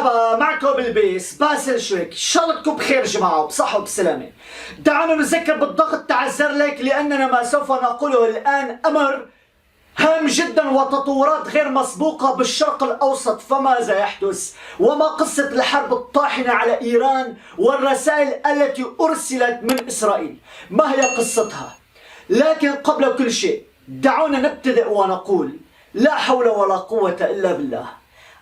مرحبا معكم بالبيس باسل شويك، ان شاء الله تكونوا بخير جماعه وبصحه وبسلامه. دعونا نذكر بالضغط تعزر لايك لاننا ما سوف نقوله الان امر هام جدا وتطورات غير مسبوقه بالشرق الاوسط. فماذا يحدث؟ وما قصه الحرب الطاحنه على ايران والرسائل التي ارسلت من اسرائيل؟ ما هي قصتها؟ لكن قبل كل شيء دعونا نبتدئ ونقول لا حول ولا قوه الا بالله.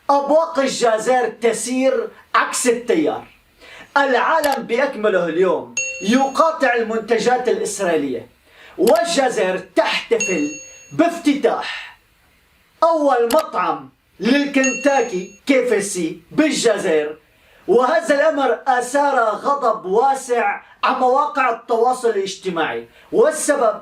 أبواق الجزائر تسير عكس التيار. العالم بأكمله اليوم يقاطع المنتجات الإسرائيلية، والجزائر تحتفل بافتتاح أول مطعم للكنتاكي KFC بالجزائر، وهذا الأمر أثار غضب واسع على مواقع التواصل الاجتماعي، والسبب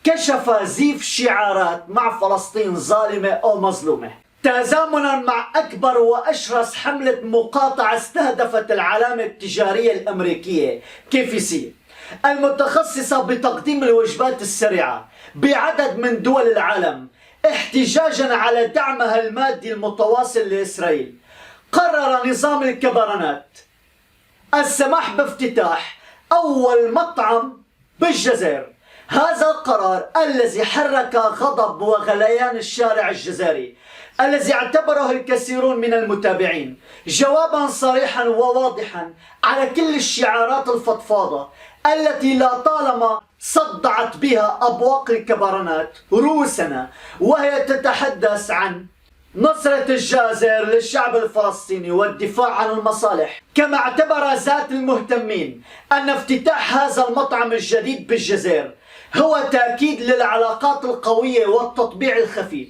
كشف زيف شعارات مع فلسطين ظالمة أو مظلومة، تزامنا مع أكبر وأشرس حملة مقاطعة استهدفت العلامة التجارية الأمريكية KFC المتخصصة بتقديم الوجبات السريعة بعدد من دول العالم، احتجاجا على دعمها المادي المتواصل لإسرائيل. قرر نظام الكبرنات السماح بافتتاح أول مطعم بالجزائر. هذا القرار الذي حرك غضب وغليان الشارع الجزائري، الذي اعتبره الكثيرون من المتابعين جوابا صريحا وواضحا على كل الشعارات الفضفاضة التي لا طالما صدعت بها أبواق الكبرنات رؤوسنا، وهي تتحدث عن نصرة الجزائر للشعب الفلسطيني والدفاع عن المصالح. كما اعتبر ذات المهتمين أن افتتاح هذا المطعم الجديد بالجزائر هو تأكيد للعلاقات القوية والتطبيع الخفي.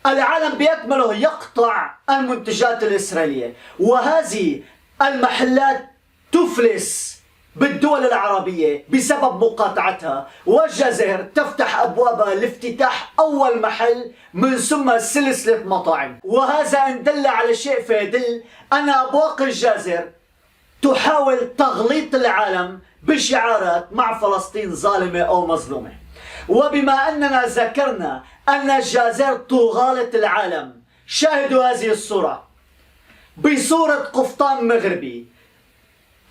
العالم بأكمله يقطع المنتجات الإسرائيلية، وهذه المحلات تفلس بالدول العربية بسبب مقاطعتها، والجزائر تفتح أبوابها لافتتاح أول محل من ثم سلسلة مطاعم. وهذا إن دل على شيء فيدل أن أبواق الجزائر تحاول تغليط العالم بشعارات مع فلسطين ظالمة أو مظلومة. وبما أننا ذكرنا أن الجزائر تغالط العالم، شاهدوا هذه الصورة بصورة قفطان مغربي.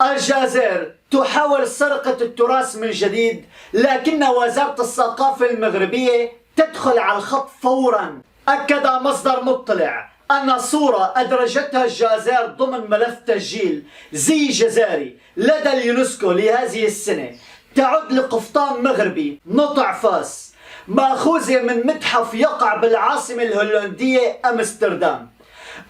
الجزائر تحاول سرقة التراث من جديد، لكن وزارة الثقافة المغربية تدخل على الخط فورا. أكد مصدر مطلع أن صورة أدرجتها الجزائر ضمن ملف تسجيل زي جزائري لدى اليونسكو لهذه السنة تعد لقفطان مغربي نطع فاس، مأخوذة من متحف يقع بالعاصمة الهولندية أمستردام.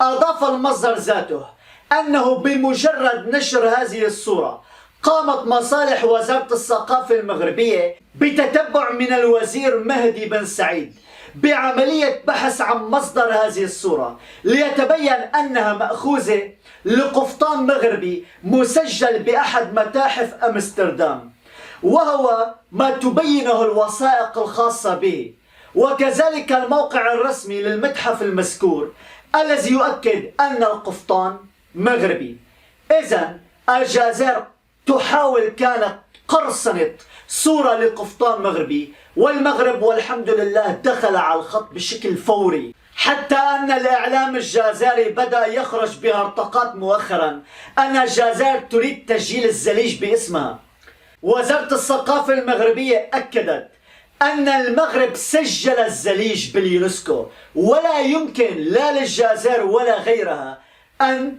أضاف المصدر ذاته أنه بمجرد نشر هذه الصورة قامت مصالح وزارة الثقافة المغربية بتتبع من الوزير مهدي بن سعيد بعملية بحث عن مصدر هذه الصورة ليتبين أنها مأخوذة لقفطان مغربي مسجل بأحد متاحف أمستردام، وهو ما تبينه الوثائق الخاصة به، وكذلك الموقع الرسمي للمتحف المذكور الذي يؤكد أن القفطان مغربي. إذن الجزائر تحاول كانت قرصنة صورة لقفطان مغربي، والمغرب والحمد لله دخل على الخط بشكل فوري، حتى أن الإعلام الجزائري بدأ يخرج بهرطقات مؤخرا أن الجزائر تريد تسجيل الزليج باسمها. وزارة الثقافة المغربية أكدت أن المغرب سجل الزليج باليونسكو، ولا يمكن لا للجزائر ولا غيرها أن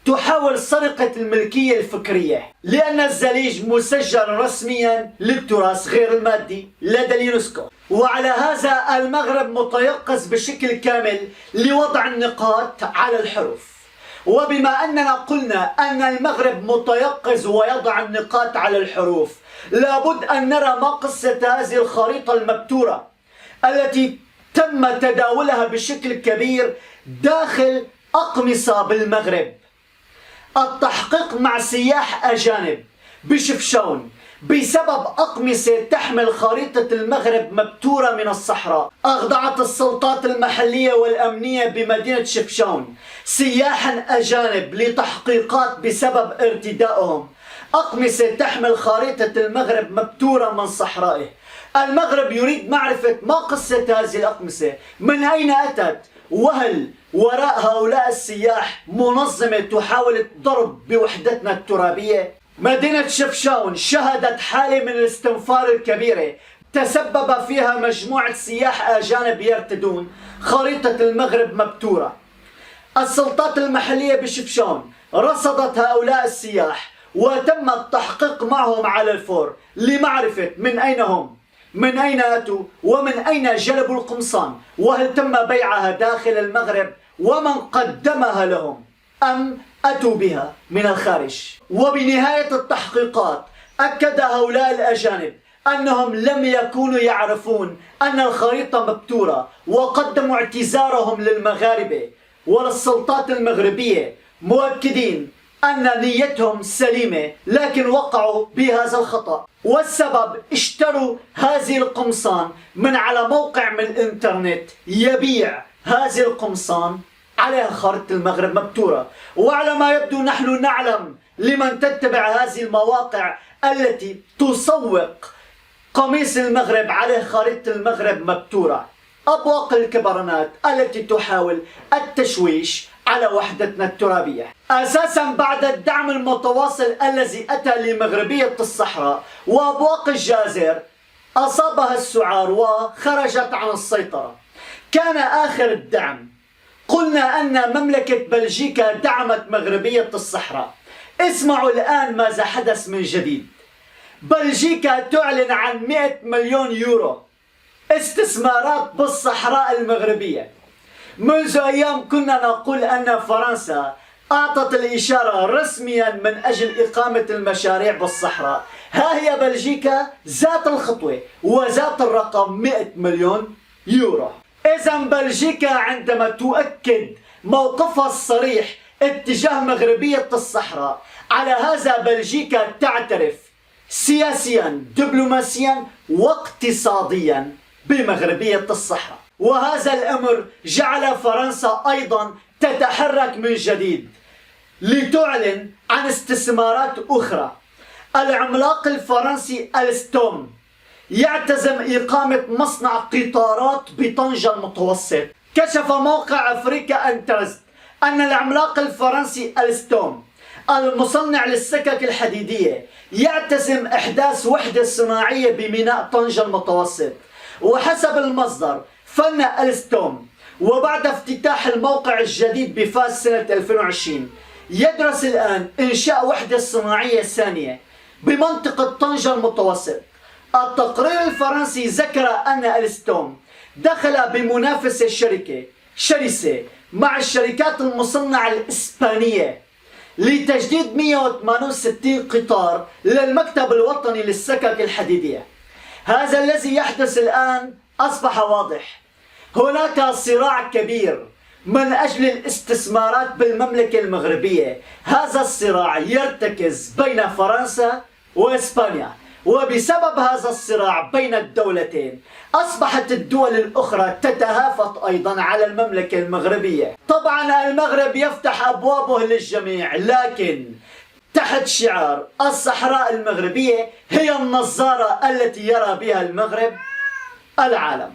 تحاول سرقة الملكية الفكرية، لأن الزليج مسجل رسميا للتراث غير المادي لدى اليونسكو. وعلى هذا المغرب متيقظ بشكل كامل لوضع النقاط على الحروف. وبما أننا قلنا أن المغرب متيقظ ويضع النقاط على الحروف، لابد أن نرى ما قصة هذه الخريطة المبتورة التي تم تداولها بشكل كبير داخل أقمصة بالمغرب. التحقيق مع سياح أجانب بشفشاون بسبب أقمصة تحمل خريطة المغرب مبتورة من الصحراء. أخضعت السلطات المحلية والأمنية بمدينة شفشاون سياحا أجانب لتحقيقات بسبب ارتدائهم أقمصة تحمل خريطة المغرب مبتورة من صحرائه. المغرب يريد معرفة ما قصة هذه الأقمصة، من أين أتت، وهل وراء هؤلاء السياح منظمة تحاول الضرب بوحدتنا الترابية؟ مدينة شفشاون شهدت حالة من الاستنفار الكبيرة تسبب فيها مجموعة سياح أجانب يرتدون خريطة المغرب مبتورة. السلطات المحلية بشفشاون رصدت هؤلاء السياح وتم التحقيق معهم على الفور لمعرفة من أين هم، من أين أتوا، ومن أين جلبوا القمصان، وهل تم بيعها داخل المغرب ومن قدمها لهم أم أتوا بها من الخارج. وبنهاية التحقيقات أكد هؤلاء الأجانب أنهم لم يكونوا يعرفون أن الخريطة مبتورة، وقدموا اعتذارهم للمغاربة وللسلطات المغربية مؤكدين أن نيتهم سليمة، لكن وقعوا بهذا الخطأ. والسبب اشتروا هذه القمصان من على موقع من الانترنت يبيع هذه القمصان عليها خريطة المغرب مبتورة. وعلى ما يبدو نحن نعلم لمن تتبع هذه المواقع التي تسوق قميص المغرب عليه خريطة المغرب مبتورة، أبواق الكبرنات التي تحاول التشويش على وحدتنا الترابية. أساسا بعد الدعم المتواصل الذي أتى لمغربية الصحراء وأبواق الجازر أصابها السعار وخرجت عن السيطرة. كان آخر الدعم قلنا أن مملكة بلجيكا دعمت مغربية الصحراء. اسمعوا الآن ماذا حدث من جديد. بلجيكا تعلن عن 100 مليون يورو استثمارات بالصحراء المغربية. منذ أيام كنا نقول أن فرنسا أعطت الإشارة رسميا من أجل إقامة المشاريع بالصحراء. ها هي بلجيكا ذات الخطوة وذات الرقم 100 مليون يورو. إذا بلجيكا عندما تؤكد موقفها الصريح اتجاه مغربية الصحراء، على هذا بلجيكا تعترف سياسيا دبلوماسيا واقتصاديا بمغربية الصحراء. وهذا الأمر جعل فرنسا أيضا تتحرك من جديد لتعلن عن استثمارات أخرى. العملاق الفرنسي ألستوم يعتزم إقامة مصنع قطارات بطنجة المتوسط. كشف موقع أفريكا انترست أن العملاق الفرنسي ألستوم المصنع للسكك الحديدية يعتزم إحداث وحدة صناعية بميناء طنجة المتوسط. وحسب المصدر فن ألستوم وبعد افتتاح الموقع الجديد بفاس سنة 2020 يدرس الآن إنشاء وحدة صناعية ثانية بمنطقة طنجة المتوسط. التقرير الفرنسي ذكر أن ألستوم دخل بمنافسة شرسة مع الشركات المصنعة الإسبانية لتجديد 168 قطار للمكتب الوطني للسكك الحديدية. هذا الذي يحدث الآن أصبح واضح. هناك صراع كبير من أجل الاستثمارات بالمملكة المغربية. هذا الصراع يرتكز بين فرنسا وإسبانيا، وبسبب هذا الصراع بين الدولتين أصبحت الدول الأخرى تتهافت أيضا على المملكة المغربية. طبعا المغرب يفتح أبوابه للجميع، لكن تحت شعار الصحراء المغربية هي النظارة التي يرى بها المغرب العالم.